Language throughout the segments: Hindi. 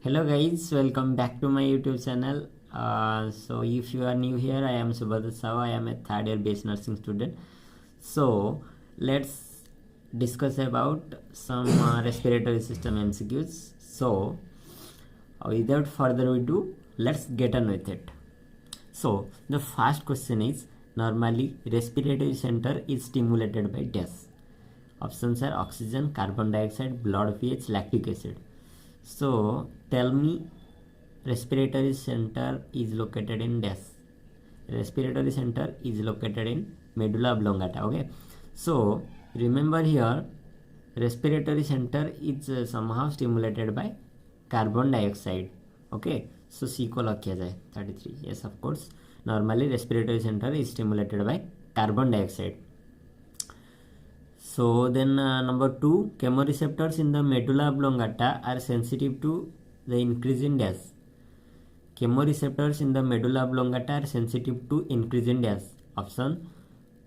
Hello guys, welcome back to my YouTube channel. So if you are new here, I am Subhadra Sawa. I am a third year BS nursing student. So let's discuss about some respiratory system MCQs. So without further ado, let's get on with it. So the first question is, normally respiratory center is stimulated by dash. Options are oxygen, carbon dioxide, blood pH, lactic acid. So tell me, respiratory center is located in dash. Respiratory center is located in medulla oblongata. Okay, so remember here, respiratory center is somehow stimulated by carbon dioxide. Okay, so C को लग किया जाए 33. Yes, of course. Normally respiratory center is stimulated by carbon dioxide. So then number 2, chemoreceptors in the medulla oblongata are sensitive to the increase in dash. Chemoreceptors in the medulla oblongata are sensitive to increase in dash. Option: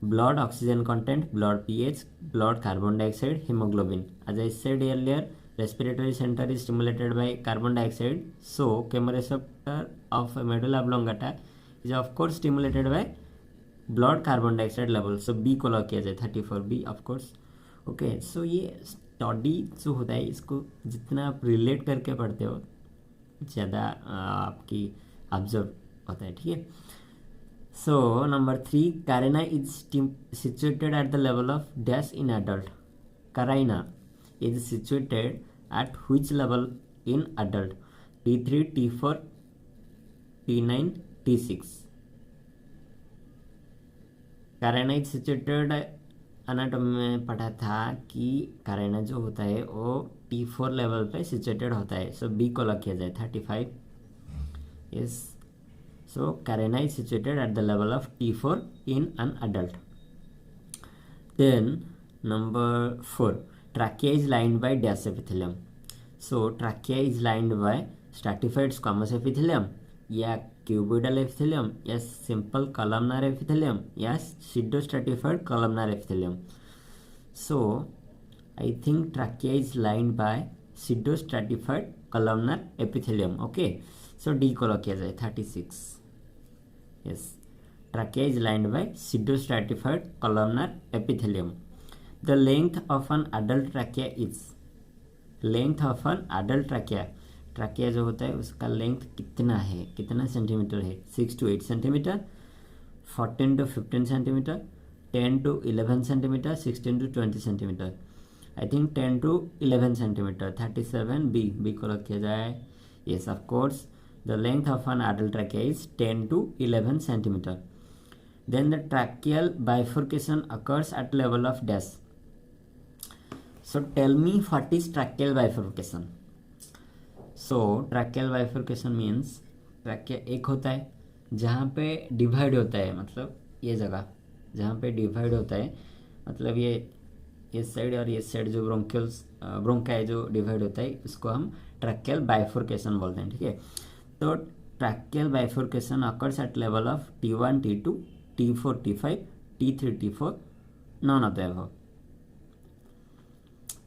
blood oxygen content, blood pH, blood carbon dioxide, hemoglobin. As I said earlier, respiratory center is stimulated by carbon dioxide. So chemoreceptor of medulla oblongata is of course stimulated by blood carbon dioxide level. So B को लॉक किया जाए 34 B of course. Okay, so ये स्टडी जो होता है इसको जितना आप रिलेट करके पढ़ते हो ज़्यादा आपकी ऑब्जर्व होता है. ठीक है. So number 3, carina is situated at the level of dash in adult. Carina is situated at which level in adult? T3, T4, T9, T6. Carina is situated, anatomy में पढ़ा था कि कैरेना जो होता है वो T4 लेवल पे सिचुएटेड होता है. सो बी को लग किया जाए 35. Yes, so carina is situated at the level of T4 in an adult. Then number 4, trachea is lined by dash epithelium. So trachea is lined by stratified squamous epithelium या क्यूबोइडल एपिथेलियम या सिंपल कॉलमनार एपिथेलियम या pseudostratified columnar epithelium. So I think trachea is lined by pseudostratified columnar epithelium. Okay, so D को लॉक किया जाए 36. Yes, trachea is lined by pseudostratified columnar epithelium. The length of an adult trachea is, length of an adult trachea, trachea जो होता है उसका लेंथ कितना है, कितना सेंटीमीटर है? 6 to 8 centimetre, 14 to 15 centimetre, 10 to 11 centimetre, 16 to 20 centimetre. I think 10 to 11 centimetre. 37 B. B को रख किया जाए. Yes, of course the length of an adult trachea is 10 to 11 centimetre. Then the tracheal bifurcation occurs at level of dash. So tell me what is tracheal bifurcation. So tracheal bifurcation means trachea एक होता है जहाँ पे डिवाइड होता है, मतलब ये जगह जहाँ पे डिवाइड होता है, मतलब ये साइड और ये साइड जो ब्रोंका है जो डिवाइड होता है उसको हम ट्रैकियल बाइफर्केशन बोलते हैं. ठीक है. तो tracheal bifurcation occurs at level of T1, T2, T4, T5, T3, T4, none of the above.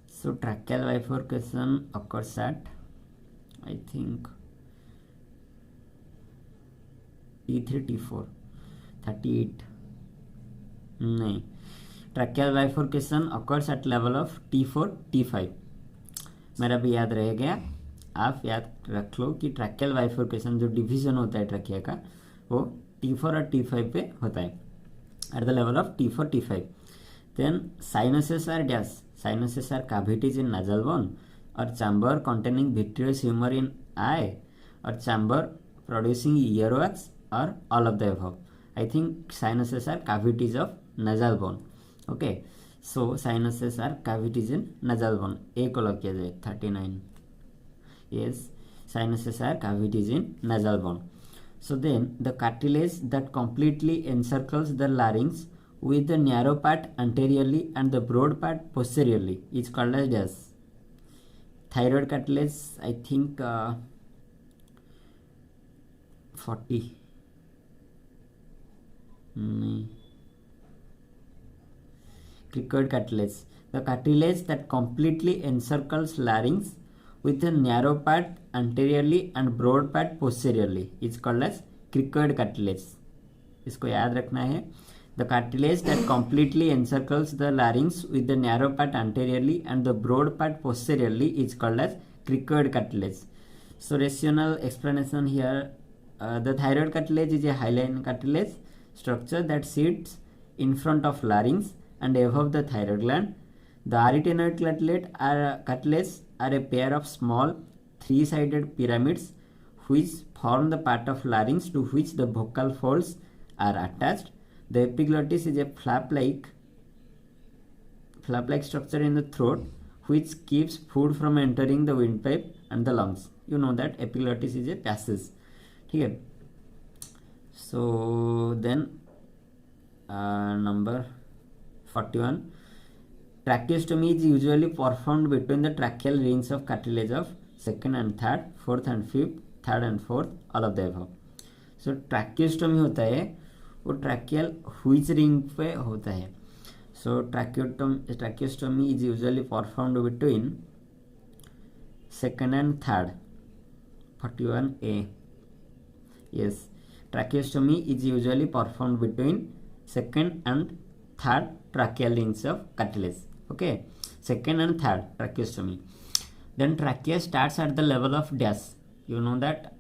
So tracheal bifurcation occurs at, I think, T3, T4, 38. नहीं, tracheal bifurcation occurs at level of T4, T5. मेरा भी याद रह गया, आप याद रख लो कि ट्रैकियल बाइफर्केशन जो डिवीजन होता है ट्रैकिया का वो T4 और T5 पे होता है, at the level of T4, T5. Then sinuses are dash. Sinuses are cavities in nasal bone or chamber containing vitreous humor in eye or chamber producing earwax or all of the above. I think sinuses are cavities of nasal bone. Okay, so sinuses are cavities in nasal bone. A को लग किया जाए 39. Yes, sinuses are cavities in nasal bone. So then the cartilage that completely encircles the larynx with the narrow part anteriorly and the broad part posteriorly is called as dash. Thyroid cartilage, I think 40. Cricoid cartilage, the cartilage that completely encircles larynx with a narrow part anteriorly and broad part posteriorly is called as cricoid cartilage. इसको याद रखना है. The cartilage that completely encircles the larynx with the narrow part anteriorly and the broad part posteriorly is called as cricoid cartilage. So rational explanation here. The thyroid cartilage is a hyaline cartilage structure that sits in front of larynx and above the thyroid gland. The arytenoid cartilage are a pair of small three-sided pyramids which form the part of larynx to which the vocal folds are attached. The epiglottis is a flap-like structure in the throat which keeps food from entering the windpipe and the lungs. You know that epiglottis is a passage. ठीक है. So then number 41. Tracheostomy is usually performed between the tracheal rings of cartilage of second and third, fourth and fifth, third and fourth, all of the above. So tracheostomy होता है वो ट्रैकियल व्हिच रिंग पे होता है. So tracheostomy is usually performed between second and third. 41A. Yes, tracheostomy is usually performed between second and third tracheal rings of cartilage. Okay, second and third tracheostomy. Then trachea starts at the level of dash. You know that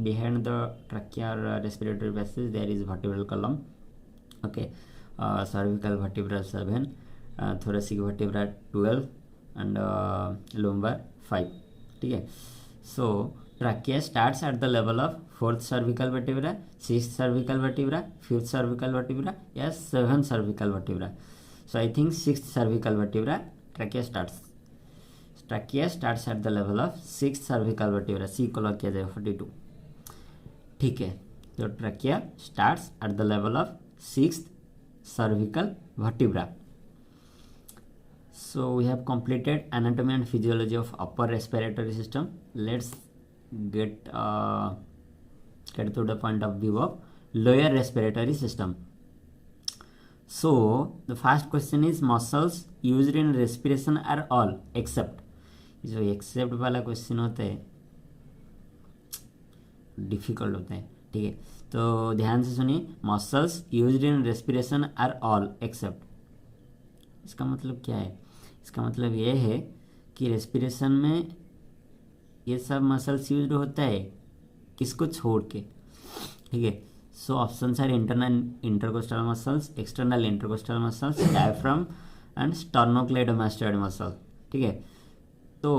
behind the trachea or respiratory passage there is vertebral column. Okay, cervical vertebra 7, thoracic vertebra 12 and lumbar 5. ठीक है. So trachea starts at the level of fourth cervical vertebra, sixth cervical vertebra, fifth cervical vertebra, yes, seventh cervical vertebra. So I think sixth cervical vertebra trachea starts. Trachea starts at the level of sixth cervical vertebra. C को लग किया जाए 42. ठीक है. तो trachea starts at the level of sixth cervical vertebra. So we have completed anatomy and physiology of upper respiratory system. Let's get to the point of view of lower respiratory system. So the first question is muscles used in respiration are all except. जो एक्सेप्ट वाला क्वेश्चन होता है डिफिकल्ट होता है. ठीक है, तो ध्यान से सुनिए. Muscles used in respiration are all except. इसका मतलब क्या है? इसका मतलब ये है कि रेस्पिरेशन में ये सब मसल्स यूज होता है किसको छोड़ के. ठीक है. So options are internal intercostal muscles, external intercostal muscles, diaphragm and sternocleidomastoid muscle. ठीक है. तो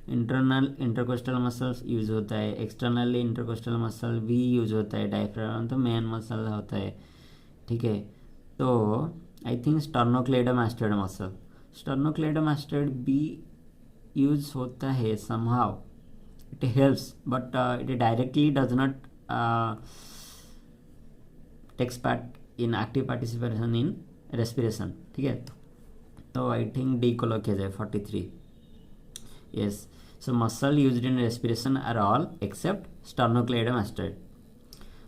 इंटरनल इंटरकोस्टल मसल्स यूज होता है, एक्सटर्नली इंटरकोस्टल मसल भी यूज होता है, डायफ्राम तो मेन मसल होता है. ठीक है. तो आई थिंक स्टर्नोक्लेडोमास्टोइड मसल, स्टर्नोक्लेडोमास्टोइड भी यूज होता है somehow. It helps but it directly does not takes part in active participation in respiration. ठीक है. तो आई थिंक डी को लग किया जाए 43. Yes, so muscle used in respiration are all except sternocleidomastoid.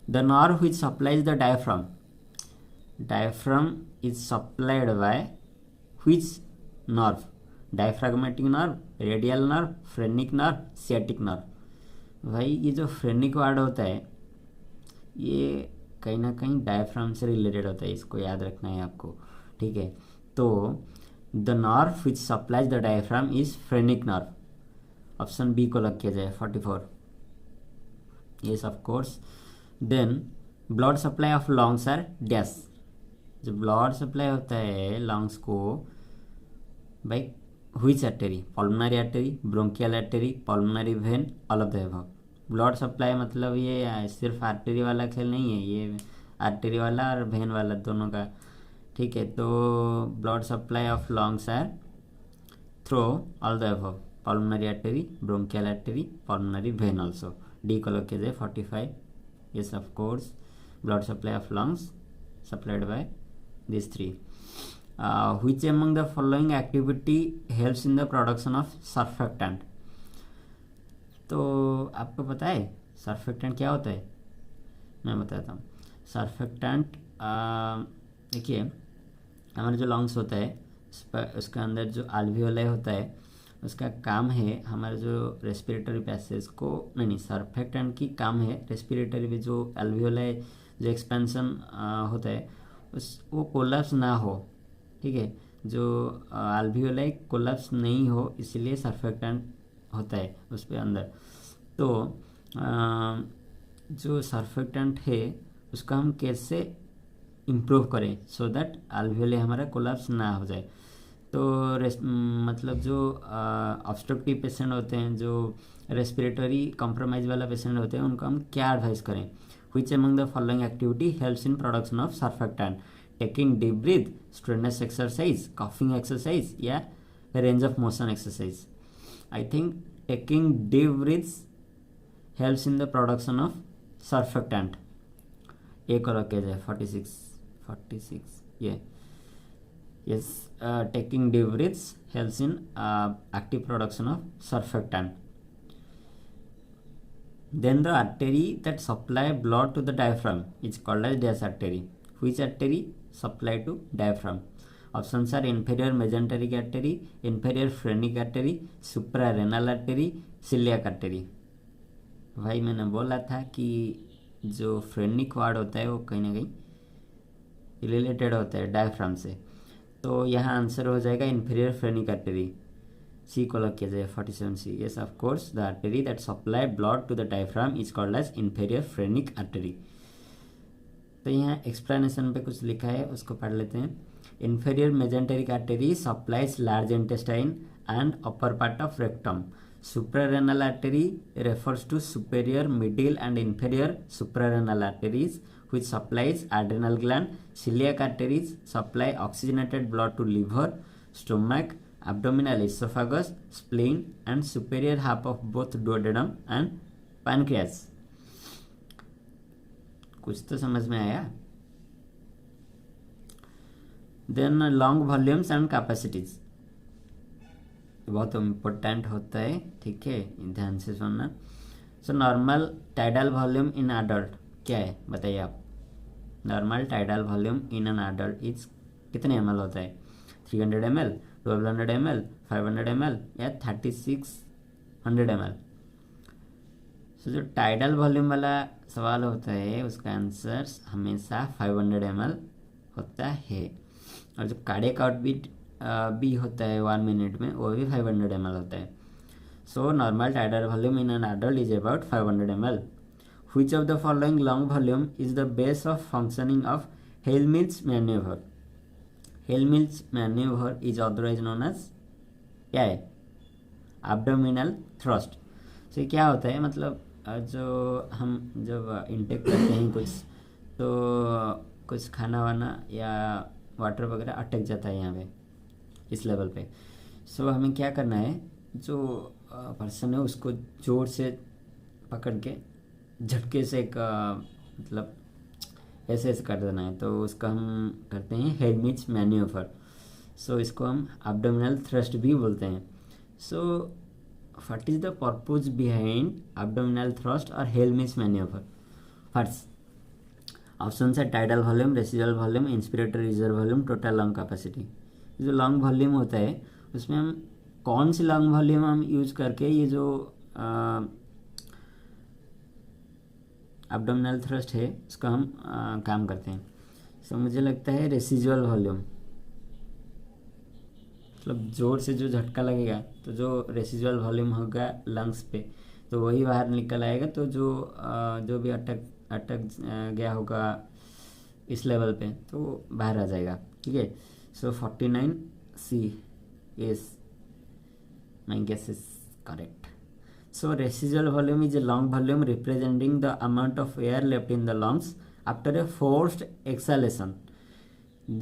The nerve which supplies the diaphragm is supplied by which nerve? Diaphragmatic nerve, radial nerve, phrenic nerve, sciatic nerve. भाई ये जो फ्रेनिक वर्ड होता है ये कहीं ना कहीं डायफ्राम से रिलेटेड होता है, इसको याद रखना है आपको. ठीक है. तो the nerve which supplies the diaphragm is phrenic nerve. Option B को लग किया जाए 44. Yes of course. Then blood supply of lungs are dash. जो ब्लड सप्लाई होता है लंग्स को by which artery? pulmonary artery, bronchial artery, pulmonary vein, all of the above. Blood supply मतलब ये सिर्फ आर्टरी वाला खेल नहीं है, ये आर्टरी वाला और वेन वाला दोनों का. ठीक है. तो blood supply of lungs are through all the above, pulmonary artery, bronchial artery, pulmonary vein also. D को लग के जाए 45. yes of course, blood supply of lungs supplied by these three. Which among the following activity helps in the production of surfactant? तो आपको पता है सर्फेक्टेंट क्या होता है? मैं बताता हूँ. सर्फेक्टेंट देखिए हमारा जो लंग्स होता है उसके अंदर जो अल्वियोलाई होता है उसका काम है हमारे जो रेस्पिरेटरी पैसेज को, नहीं सर्फेक्टेंट की काम है रेस्पिरेटरी में जो एल्वियोलाई जो एक्सपेंशन होता है उस वो कोलैप्स ना हो, ठीक है, जो एल्वियोलाई कोलैप्स नहीं हो, इसलिए सर्फेक्टेंट होता है उस पे अंदर। तो जो सर्फेक्टेंट है उसका हम कैसे इम्प्रूव करें सो दैट एल्वियोलाई हमारा कोलैप्स ना हो जाए। तो मतलब जो ऑब्स्ट्रक्टिव पेशेंट होते हैं, जो रेस्पिरेटरी कॉम्प्रोमाइज वाला पेशेंट होते हैं, उनको हम क्या एडवाइस करें? Which among the following activity helps in production of surfactant? Taking deep breath, strenuous exercise, coughing exercise या range of motion exercise? I think taking deep breaths helps in the production of surfactant. एक और क्या जाए 46 ये yes, taking deep breaths helps in active production of surfactant. Then the artery that supply blood to the diaphragm is called as dash artery. Which artery supply to diaphragm? Options are inferior mesenteric artery, inferior phrenic artery, suprarenal artery, celiac artery. भाई मैंने बोला था कि जो फ्रेनिक वार्ड होता है वो कहीं ना कहीं रिलेटेड होता है डायफ्राम से, तो यहाँ आंसर हो जाएगा इन्फीरियर फ्रेनिक आर्टरी। सी को लग किया जाए 47C। Yes of course the artery that supply blood to the diaphragm is called as inferior phrenic artery. तो यहाँ एक्सप्लेनेशन पे कुछ लिखा है, उसको पढ़ लेते हैं। Inferior mesenteric artery supplies large intestine and upper part of rectum. Suprarenal artery refers to superior, middle and inferior suprarenal arteries which supplies adrenal gland. Celiac arteries supply oxygenated blood to liver, stomach, abdominal esophagus, spleen and superior half of both duodenum and pancreas. कुछ तो समझ में आया? Then lung volumes and capacities बहुत इम्पोर्टेंट होता है, ठीक है, ध्यान से सुनना। So normal tidal volume in adult क्या है बताइए आप? Normal tidal volume in an adult is कितने ml होता है? 300 ml, 1200 ml, 500 ml या 3600 ml? सो जो टाइडल वॉल्यूम वाला सवाल होता है उसका आंसर हमेशा 500 ml होता है, और जो कार्डियक आउटबीट भी होता है 1 मिनट में वो भी 500 ml होता है। So normal tidal volume in an adult is about 500 ml. Which of the following lung volume is the base of functioning of Helmholtz maneuver? Helmholtz maneuver is otherwise known as क्या है? Abdominal thrust. So क्या होता है, मतलब जो हम जब इंटेक करते हैं कुछ, तो कुछ खाना वाना या वाटर वगैरह अटक जाता है यहाँ पे इस लेवल पे। सो हमें क्या करना है, जो पर्सन है उसको जोर से पकड़ के झटके से एक मतलब ऐसे ऐसे कर देना है, तो उसका हम करते हैं हेलमिच मैन्यूवर। सो इसको हम एब्डोमिनल थ्रस्ट भी बोलते हैं। So what is the purpose behind abdominal thrust और हेलमिच मैन्यूवर? फर्स्ट ऑप्शन है tidal volume, residual volume, inspiratory reserve volume, total lung capacity. जो लंग वॉल्यूम होता है उसमें हम कौन सी लंग वॉल्यूम हम यूज करके ये जो एब्डोमिनल थ्रस्ट है उसका हम काम करते हैं। सो मुझे लगता है रेसिजुअल वॉल्यूम, मतलब जोर से जो झटका लगेगा तो जो रेसिजुअल वॉल्यूम होगा लंग्स पे तो वही बाहर निकल आएगा, तो जो भी अटक गया होगा इस लेवल पे तो बाहर आ जाएगा, ठीक है। So 49C is my guess is correct. So residual volume is a lung volume representing the amount of air left in the lungs after a forced exhalation.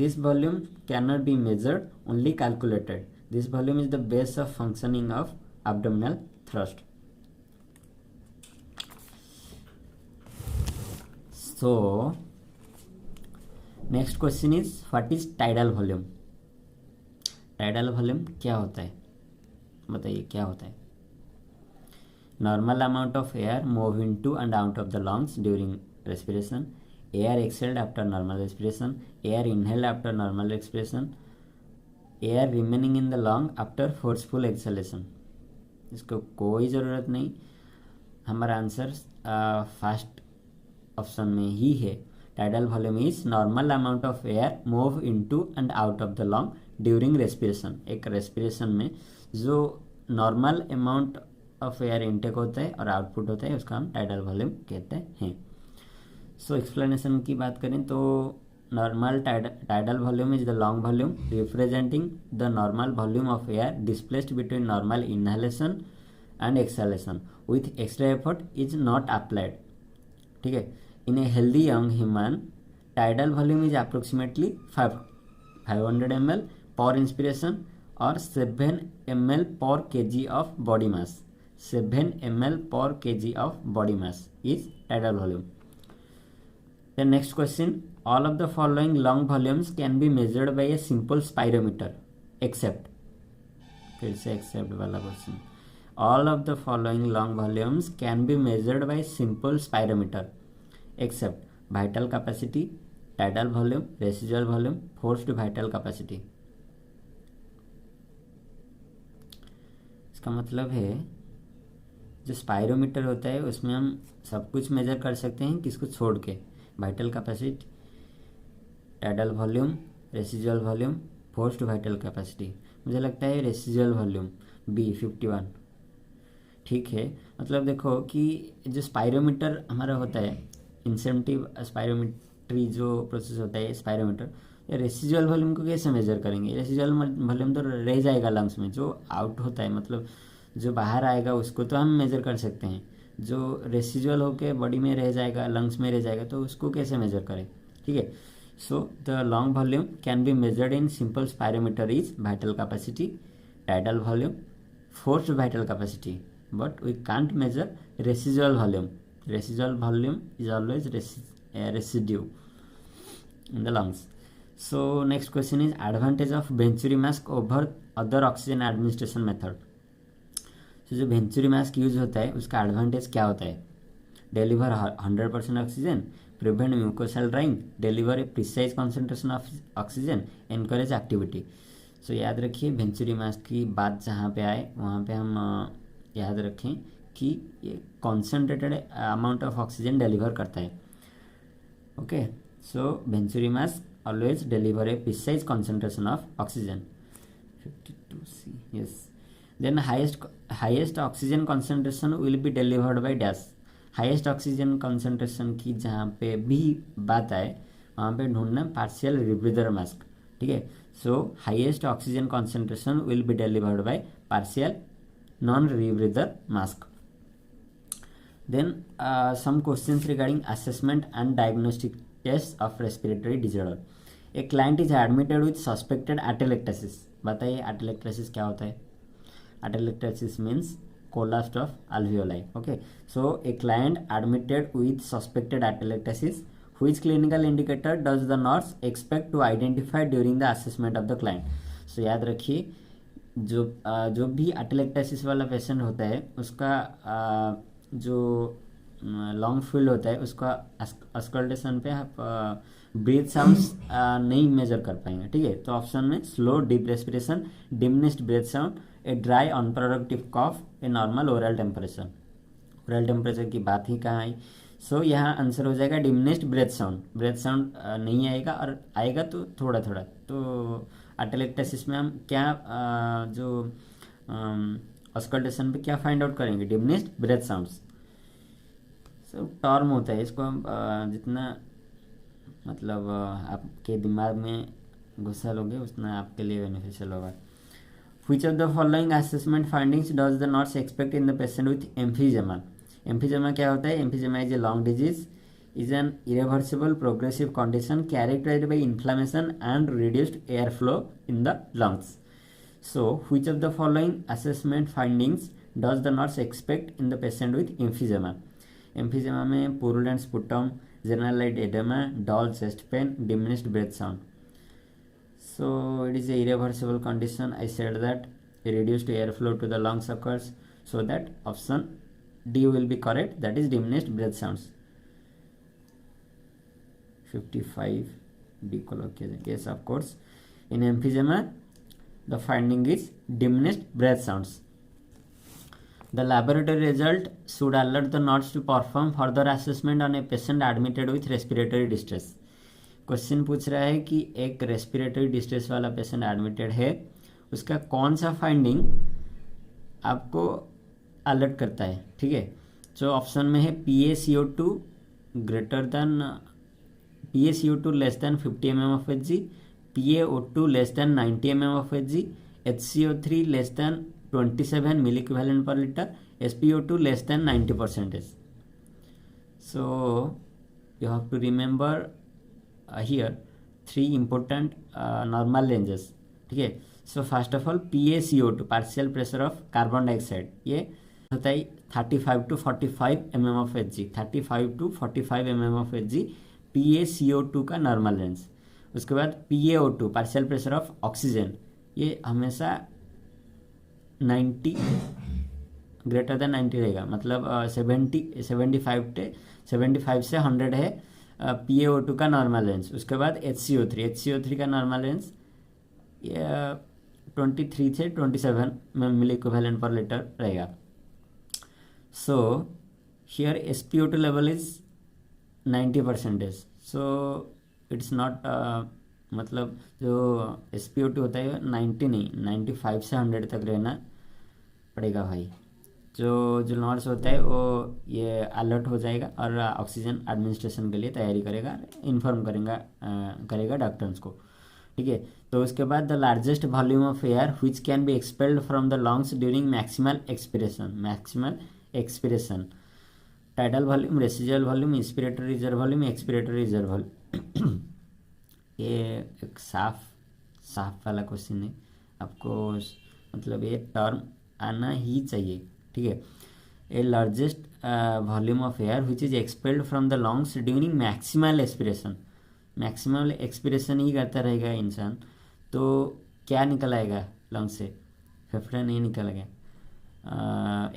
This volume cannot be measured, only calculated. This volume is the base of functioning of abdominal thrust. So next question is what is tidal volume? Tidal volume क्या होता है बताइए, क्या होता है? Normal amount of air move into and out of the lungs during respiration, air exhaled after normal respiration, air inhaled after normal respiration, air remaining in the lung after forceful acceleration, इसको कोई ज़रूरत नहीं, हमारा आंसर फर्स्ट ऑप्शन में ही है। Tidal volume is normal amount of air move into and out of the lung during respiration. एक रेस्पिरेशन में जो normal amount of air intake होता है और आउटपुट होता है उसका हम टाइडल वॉल्यूम कहते हैं। सो एक्सप्लेनेशन की बात करें तो normal tidal volume is the long volume representing the normal volume of air displaced between normal inhalation and exhalation with extra effort is not applied. ठीक है, in a healthy young human tidal volume is approximately 500 ml per inspiration और 7 ml per kg of body mass. 7 ml per kg of body mass is tidal volume. The next question, all of the following lung volumes can be measured by a simple spirometer except, फिर से except वाला question, all of the following lung volumes can be measured by simple spirometer except vital capacity, tidal volume, residual volume, forced vital capacity। इसका मतलब है जो स्पायरोमीटर होता है उसमें हम सब कुछ मेजर कर सकते हैं, किसको छोड़ के, vital capacity, tidal volume, residual volume, forced vital capacity. मुझे लगता है रेसिजुअल वॉल्यूम B51 ठीक है। मतलब देखो कि जो स्पायरोमीटर हमारा होता है, इंसेंटिव स्पायरोमेट्री जो प्रोसेस होता है स्पायरोमीटर, रेसिजुअल वॉल्यूम को कैसे मेजर करेंगे? रेसिजुअल वॉल्यूम तो रह जाएगा लंग्स में, जो आउट होता है मतलब जो बाहर आएगा उसको तो हम मेजर कर सकते हैं, जो रेसिजुअल होके बॉडी में रह जाएगा, लंग्स में रह जाएगा, तो उसको कैसे मेजर करें? ठीक है, so the lung volume can be measured in simple spirometer is vital capacity, tidal volume, forced vital capacity, but we can't measure residual volume. Residual volume is always residue in the lungs. So next question is advantage of venturi mask over other oxygen administration method. तो जो वेंचुरी मास्क यूज होता है उसका एडवांटेज क्या होता है? Deliver 100% oxygen, prevent mucosal drying, deliver a precise concentration of oxygen, encourage activity. So याद रखिए वेंचुरी मास्क की बात जहाँ पे आए वहाँ पे हम याद रखें कि ये concentrated amount of oxygen deliver करता है। Okay, so venturi mask always deliver a precise concentration of oxygen. 52C, yes. Then highest oxygen concentration will be delivered by dash। Highest oxygen concentration की जहाँ पे भी बात आए वहाँ पे ढूंढना पार्शियल रिब्रीदर मास्क। ठीक है, so highest oxygen concentration will be delivered by partial non rebreather mask. Then some questions regarding assessment and diagnostic tests of respiratory disorder। A client is admitted with suspected atelectasis। बताइए atelectasis क्या होता है? Atelectasis means collapse of alveoli। Okay, so a client admitted with suspected atelectasis, which clinical indicator does the nurse expect to identify during the assessment of the client? So याद रखिए जो भी atelectasis वाला पेशेंट होता है उसका जो लॉन्ग फील्ड होता है उसका अस्कल्टेशन पे आप ब्रीथ साउंड्स नहीं मेजर कर पाएंगे। ठीक है, तो ऑप्शन में slow deep respiration, diminished breath sound, a dry unproductive cough, a normal oral temperature. Oral temperature की बात ही कहाँ आई? सो यहाँ आंसर हो जाएगा diminished breath sound. Breath sound नहीं आएगा और आएगा तो थोड़ा थोड़ा। तो atelectasis में हम क्या जो ऑस्कल्टेशन पे क्या फाइंड आउट करेंगे? Diminished breath sounds. Sub term होता है, इसको हम जितना मतलब आपके दिमाग में घुसा लोगे उतना आपके लिए बेनिफिशियल होगा। Which of the following assessment findings does the nurse expect in the patient with emphysema? Emphysema क्या होता है? Emphysema is a lung disease, is an irreversible progressive condition characterized by inflammation and reduced airflow in the lungs. So, which of the following assessment findings does the nurse expect in the patient with emphysema? Emphysema में purulent sputum, generalized edema, dull chest pain, diminished breath sound. So it is a irreversible condition. I said that a reduced airflow to the lungs occurs, so that option D will be correct, that is diminished breath sounds। 55 D को लॉक किया जाए। Yes, of course, in emphysema the finding is diminished breath sounds. The laboratory result should alert the nurse to perform further assessment on a patient admitted with respiratory distress. Question पूछ रहा है कि एक रेस्पिरेटरी डिस्ट्रेस वाला पेशेंट एडमिटेड है, उसका कौन सा फाइंडिंग आपको अलर्ट करता है. ठीक है, जो ऑप्शन में है PaCO2 greater than PaCO2 less than 50 mm of Hg, PaO2 less than 90 mm of Hg, HCO3 less than 27 milli equivalent per liter, SpO2 less than 90%. So you have to remember here three important normal ranges. ठीक है, so first of all PaCO2 partial pressure of carbon dioxide, ये होता है 35 to 45 mm of Hg, 35 to 45 mm of Hg PaCO2 का नॉर्मल रेंज. उसके बाद PaO2 partial pressure of oxygen, ये हमेशा 90 ग्रेटर देन 90 रहेगा, मतलब 75 से 100 है PaO2 का नॉर्मल रेंज. उसके बाद HCO3 का नॉर्मल रेंज 23 से 27 मिली इक्विवेलेंट पर लीटर रहेगा. So here SpO2 level is 90%. So it's not मतलब जो SpO2 होता है 90 नहीं 95 से 100 तक रहना पड़ेगा भाई. जो नर्स होता है वो ये अलर्ट हो जाएगा और ऑक्सीजन एडमिनिस्ट्रेशन के लिए तैयारी करेगा, इन्फॉर्म करेगा डॉक्टर्स को. ठीक है, तो उसके बाद the largest volume of air which can be expelled from the lungs during maximal expiration, tidal volume, residual volume, inspiratory reserve volume, expiratory reserve volume. ये एक साफ वाला क्वेश्चन है, आपको मतलब ये टर्म आना ही चाहिए. ठीक है, a largest volume of air which is expelled from the lungs during maximal expiration. Maximal expiration ही करता रहेगा इंसान, तो क्या निकल आएगा लंग्स से? फेफड़ा नहीं निकलेगा.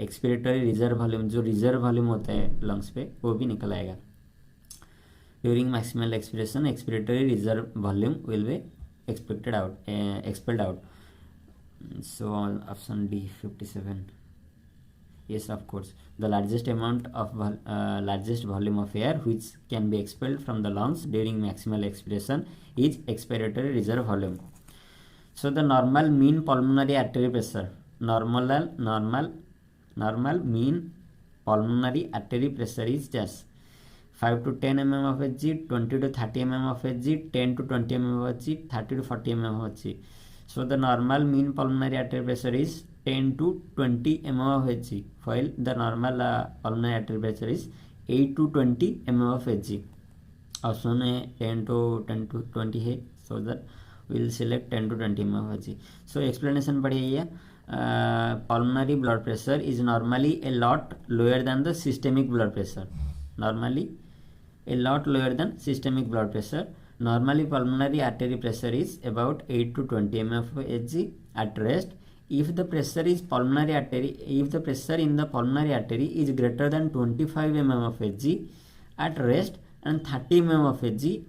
एक्सपिरेटरी रिजर्व वॉल्यूम, जो रिजर्व वॉल्यूम होता है लंग्स पे, वो भी निकल आएगा. During maximal expiration expiratory reserve volume will be expelled out. So option D 57. Yes, of course, the largest volume of air which can be expelled from the lungs during maximal expiration is expiratory reserve volume. So the normal mean pulmonary artery pressure, normal mean pulmonary artery pressure is just 5 to 10 mm of Hg, 20 to 30 mm of Hg, 10 to 20 mm of Hg, 30 to 40 mm of Hg. So the normal mean pulmonary artery pressure is 10 to 20 mm of Hg, while the normal pulmonary artery pressure is 8 to 20 mm of Hg. Option है 10 to 20 है, so that we will select 10 to 20 mm of Hg. So explanation पढ़िए. Pulmonary blood pressure is normally a lot lower than the systemic blood pressure. Normally a lot lower than systemic blood pressure. Normally pulmonary artery pressure is about 8 to 20 mm of Hg at rest. If the pressure in the pulmonary artery is greater than 25 mm of Hg at rest and 30 mm of Hg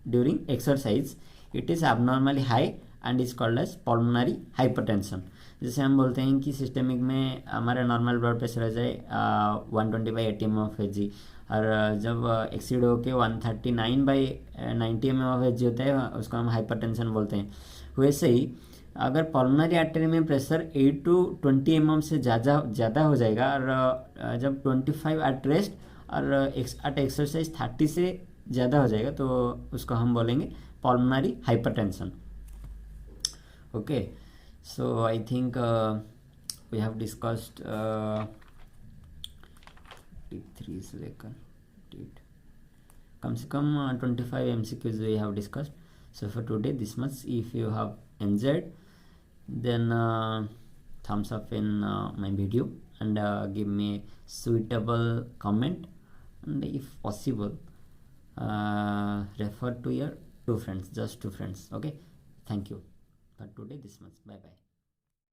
during exercise, it is abnormally high and is called as pulmonary hypertension. जैसे हम बोलते हैं कि सिस्टेमिक में हमारा नॉर्मल ब्लड प्रेशर आ जाए 120/80 mm of Hg, और जब एक्सीड होके 139/90 mm of Hg होता है, उसको हम हाइपरटेंशन बोलते हैं. वैसे ही अगर पल्मोनरी आर्टरी में प्रेशर 8 to 20 mm से ज़्यादा हो जाएगा, और जब 25 एट रेस्ट और एट एक्सरसाइज 30 से ज़्यादा हो जाएगा, तो उसको हम बोलेंगे pulmonary hypertension. Okay, so I think we have discussed 3 से लेकर कम से कम 25 MCQs we have discussed. So for today this much. If you have enjoyed, then thumbs up in my video and give me suitable comment, and if possible refer to your 2 friends, just 2 friends. Okay, thank you. For today this much. Bye bye.